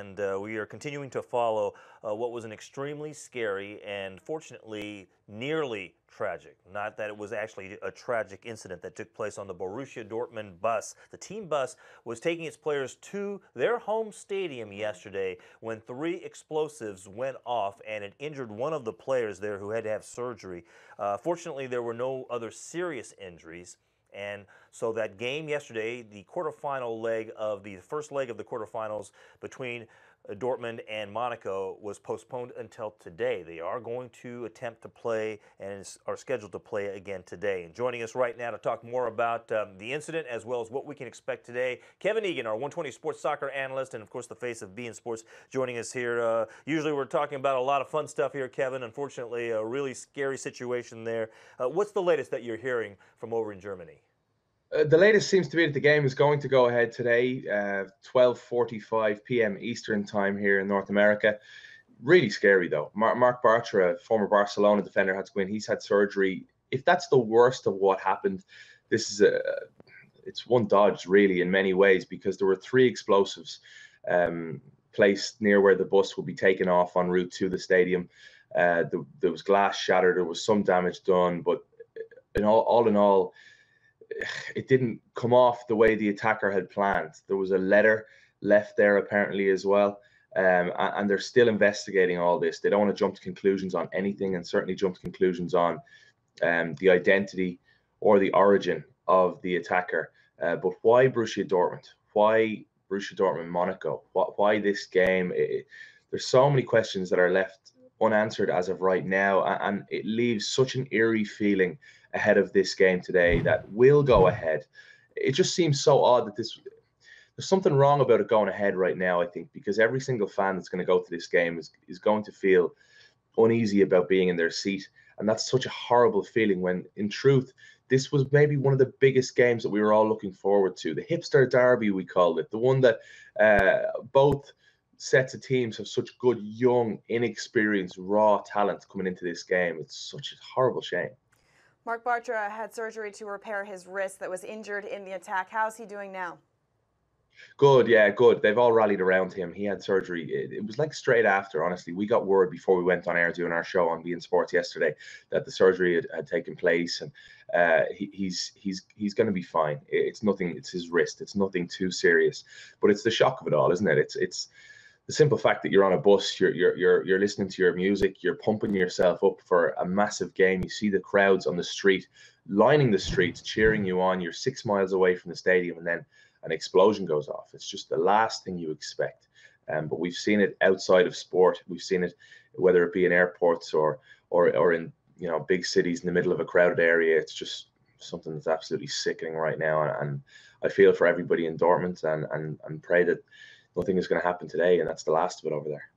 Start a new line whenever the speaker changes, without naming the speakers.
and we are continuing to follow what was an extremely scary and fortunately nearly tragic. Not that it was actually a tragic incident that took place on the Borussia Dortmund bus. The team bus was taking its players to their home stadium yesterday when 3 explosives went off and it injured one of the players there who had to have surgery. Fortunately, there were no other serious injuries. And so that game yesterday, the quarterfinal leg of the first leg of the quarterfinals between Dortmund and Monaco was postponed until today. They are going to attempt to play and are scheduled to play again today. And joining us right now to talk more about the incident as well as what we can expect today, Kevin Egan, our 120 Sports Soccer analyst and of course the face of beIN Sports, joining us here. Usually we're talking about a lot of fun stuff here, Kevin. Unfortunately, a really scary situation there. What's the latest that you're hearing from over in Germany?
The latest seems to be that the game is going to go ahead today, 12:45 p.m. Eastern time here in North America. Really scary, though. Marc Bartra, former Barcelona defender, had to go in. He's had surgery. If that's the worst of what happened, this is it's one dodge, really, in many ways, because there were 3 explosives placed near where the bus will be taken off en route to the stadium. There was glass shattered. There was some damage done, but all in all, it didn't come off the way the attacker had planned. There was a letter left there apparently as well, and they're still investigating all this. They don't want to jump to conclusions on anything, and certainly jump to conclusions on the identity or the origin of the attacker. But why Borussia Dortmund? Why Borussia Dortmund Monaco? Why this game? There's so many questions that are left unanswered as of right now, and it leaves such an eerie feeling ahead of this game today that will go ahead. It just seems so odd that there's something wrong about it going ahead right now, I think, because every single fan that's going to go to this game is going to feel uneasy about being in their seat. And that's such a horrible feeling when, in truth, this was maybe one of the biggest games that we were all looking forward to. The hipster derby, we called it, the one that both sets of teams have such good, young, inexperienced, raw talent coming into this game. It's such a horrible shame.
Marc Bartra had surgery to repair his wrist that was injured in the attack. How's he doing now?
Good, yeah, good. They've all rallied around him. He had surgery. It was like straight after, honestly. We got word before we went on air doing our show on beIN Sports yesterday that the surgery had taken place, and he's going to be fine. It's nothing. It's his wrist. It's nothing too serious. But it's the shock of it all, isn't it? It's the simple fact that you're on a bus, you're listening to your music, you're pumping yourself up for a massive game. You see the crowds on the street, lining the streets, cheering you on. You're 6 miles away from the stadium, and then an explosion goes off. It's just the last thing you expect. But we've seen it outside of sport. We've seen it, whether it be in airports or in big cities in the middle of a crowded area. It's just something that's absolutely sickening right now. And I feel for everybody in Dortmund and pray that nothing is going to happen today, and that's the last of it over there.